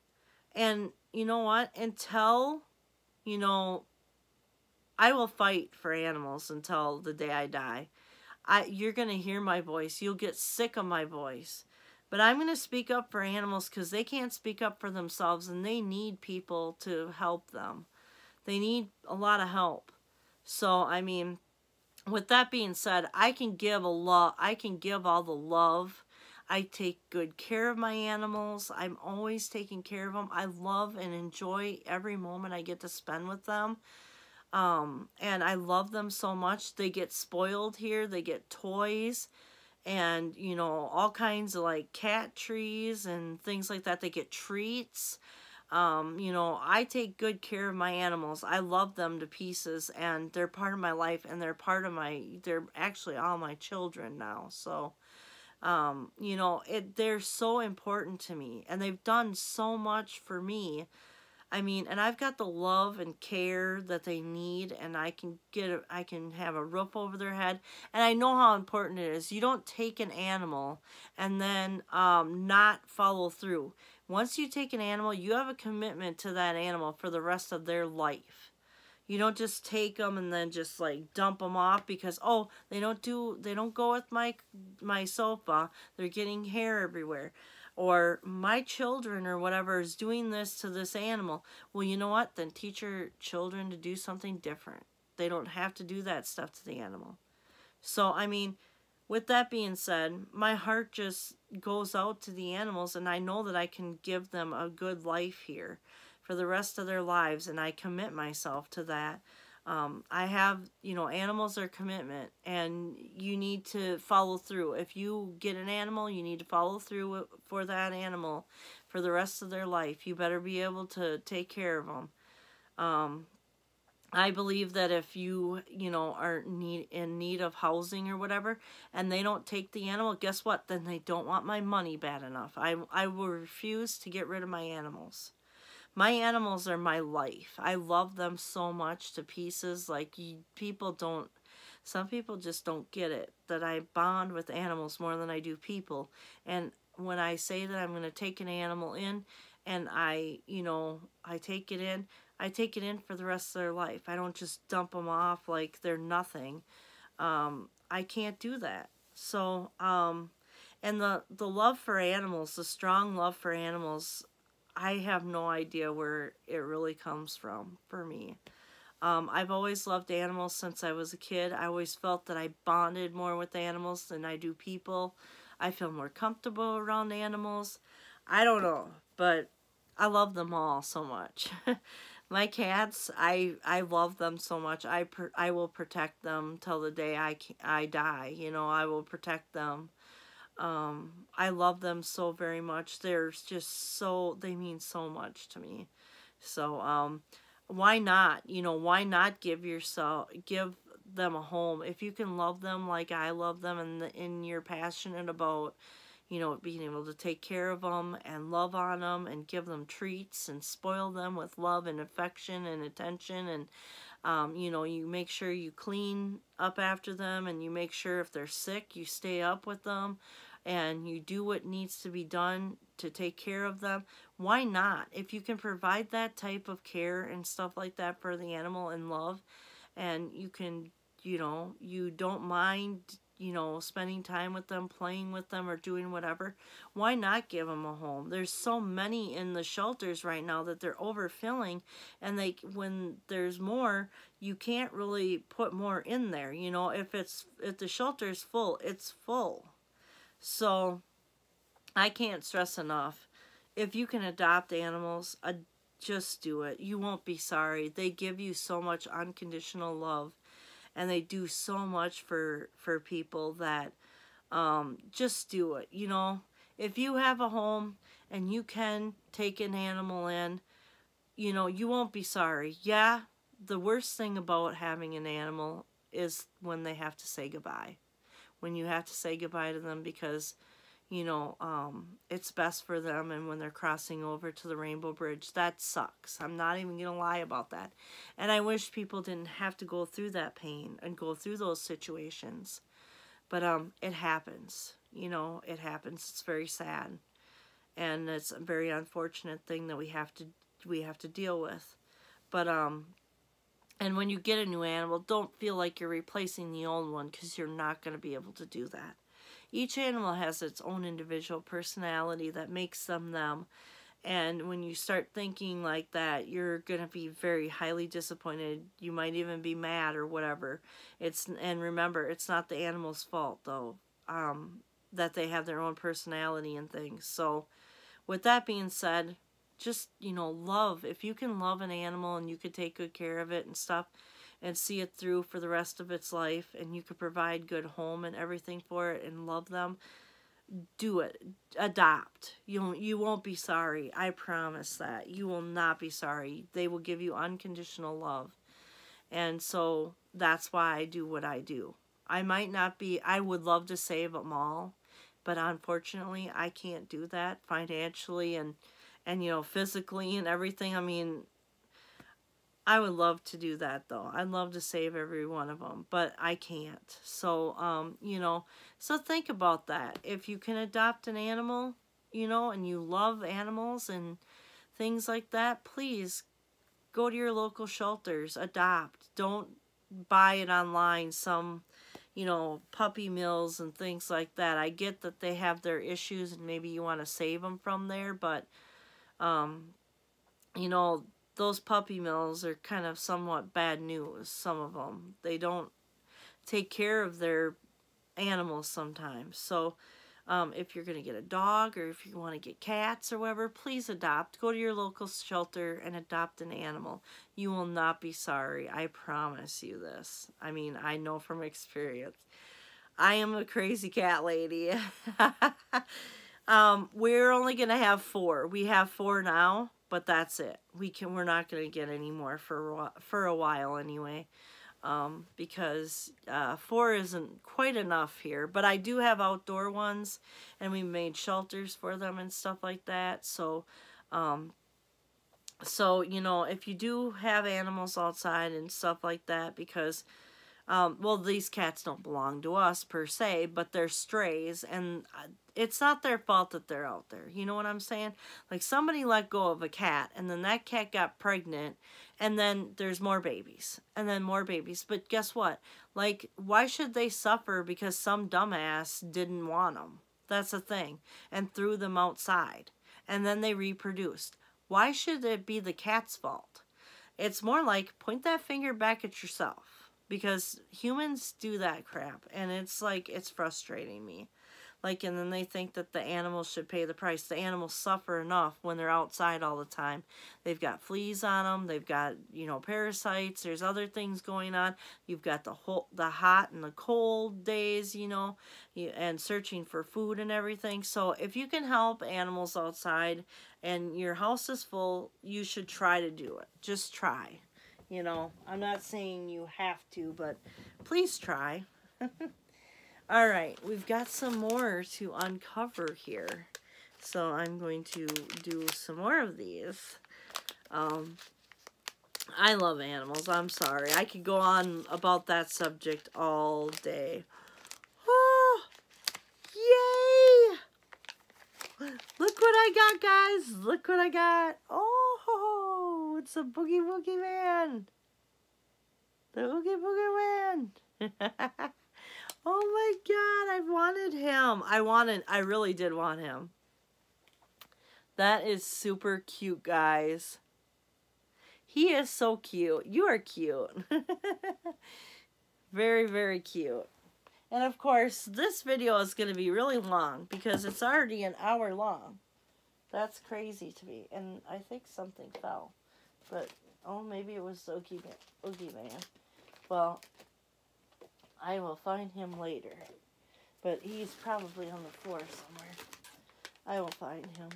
And you know what? Until, I will fight for animals until the day I die. You're going to hear my voice. You'll get sick of my voice. But I'm going to speak up for animals, because they can't speak up for themselves, and they need people to help them. They need a lot of help. So, I mean, with that being said, I can give all the love. I take good care of my animals. I'm always taking care of them. I love and enjoy every moment I get to spend with them. And I love them so much. They get spoiled here. They get toys and, all kinds of like cat trees and things like that. They get treats. I take good care of my animals. I love them to pieces, and they're part of my life, and they're actually all my children now. So, they're so important to me, and they've done so much for me. I mean, and I've got the love and care that they need, and I can have a roof over their head, and I know how important it is. You don't take an animal and then not follow through. Once you take an animal, you have a commitment to that animal for the rest of their life. You don't just take them and then just like dump them off because, oh, they don't go with my sofa. They're getting hair everywhere. Or my children or whatever is doing this to this animal. Well, you know what? Then teach your children to do something different. They don't have to do that stuff to the animal. So, I mean, with that being said, my heart just goes out to the animals, and I know that I can give them a good life here for the rest of their lives, and I commit myself to that. I have, animals are commitment, and you need to follow through. If you get an animal, you need to follow through for that animal for the rest of their life. You better be able to take care of them. I believe that if are in need of housing or whatever, and they don't take the animal, guess what? Then they don't want my money bad enough. I will refuse to get rid of my animals. My animals are my life. I love them so much to pieces. Like, some people just don't get it, that I bond with animals more than I do people. And when I say that I'm going to take an animal in, and I take it in for the rest of their life. I don't just dump them off like they're nothing. I can't do that. So, and the love for animals, the strong love for animals, I have no idea where it really comes from for me. I've always loved animals since I was a kid. I always felt that I bonded more with animals than I do people. I feel more comfortable around animals. I don't know, but I love them all so much. My cats, I love them so much. I will protect them till the day I die. I will protect them. I love them so very much. They mean so much to me. So, why not? Why not give them a home? If you can love them like I love them, and you're passionate about, being able to take care of them and love on them and give them treats and spoil them with love and affection and attention, and you make sure you clean up after them, and you make sure if they're sick, you stay up with them, and you do what needs to be done to take care of them. Why not? If you can provide that type of care and stuff like that for the animal and love, and you can, you don't mind, spending time with them, playing with them, or doing whatever, why not give them a home? There's so many in the shelters right now that they're overfilling, and when there's more, you can't really put more in there. If the shelter's full, it's full. So I can't stress enough, if you can adopt animals, just do it. You won't be sorry. They give you so much unconditional love, and they do so much for people that, just do it. If you have a home and you can take an animal in, you won't be sorry. Yeah, the worst thing about having an animal is when they have to say goodbye. When you have to say goodbye to them because, it's best for them, and when they're crossing over to the Rainbow Bridge, that sucks. I'm not even going to lie about that. And I wish people didn't have to go through that pain and go through those situations. But it happens. It happens. It's very sad. And it's a very unfortunate thing that we have to deal with. But and when you get a new animal, don't feel like you're replacing the old one, because you're not going to be able to do that. Each animal has its own individual personality that makes them them. And when you start thinking like that, you're going to be very highly disappointed. You might even be mad or whatever. And remember, it's not the animal's fault, though, that they have their own personality and things. So with that being said, just, love. If you can love an animal and you can take good care of it and stuff, and see it through for the rest of its life, and you could provide good home and everything for it and love them, do it. Adopt. You won't be sorry. I promise that. You will not be sorry. They will give you unconditional love. And so that's why I do what I do. I would love to save them all, but unfortunately I can't do that financially, and and, you know, physically and everything. I mean, I would love to do that, though. I'd love to save every one of them, but I can't. So, you know, so think about that. If you can adopt an animal, you know, and you love animals and things like that, please go to your local shelters, adopt. Don't buy it online, some, you know, puppy mills and things like that. I get that they have their issues and maybe you want to save them from there, but, you know, those puppy mills are kind of somewhat bad news, some of them. They don't take care of their animals sometimes. So, if you're going to get a dog or if you want to get cats or whatever, please adopt. Go to your local shelter and adopt an animal. You will not be sorry. I promise you this. I mean, I know from experience. I am a crazy cat lady. We're only going to have 4. We have 4 now, but that's it. We're not going to get any more for a while anyway. Because 4 isn't quite enough here. But I do have outdoor ones, and we made shelters for them and stuff like that. So, you know, if you do have animals outside and stuff like that, because, well, these cats don't belong to us per se, but they're strays, and it's not their fault that they're out there. You know what I'm saying? Like, somebody let go of a cat, and then that cat got pregnant, and then there's more babies, and then more babies. But guess what? Like, why should they suffer because some dumbass didn't want them? That's the thing. And threw them outside. And then they reproduced. Why should it be the cat's fault? It's more like, point that finger back at yourself. Because humans do that crap. And it's like, it's frustrating me. Like, and then they think that the animals should pay the price. The animals suffer enough when they're outside all the time. They've got fleas on them. They've got, you know, parasites. There's other things going on. You've got the hot and the cold days, you know, and searching for food and everything. So if you can help animals outside and your house is full, you should try to do it. Just try. You know, I'm not saying you have to, but please try. All right, we've got some more to uncover here. So I'm going to do some more of these. I love animals. I'm sorry. I could go on about that subject all day. Oh, yay! Look what I got, guys. Look what I got. Oh, it's a Boogie Woogie Man. The Oogie Boogie Man. Oh my God, I wanted him. I really did want him. That is super cute, guys. He is so cute. You are cute. Very, very cute. And of course, this video is going to be really long because it's already an hour long. That's crazy to me. And I think something fell. But, oh, maybe it was Oogie Man. Well, I will find him later. But he's probably on the floor somewhere. I will find him.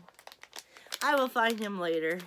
I will find him later.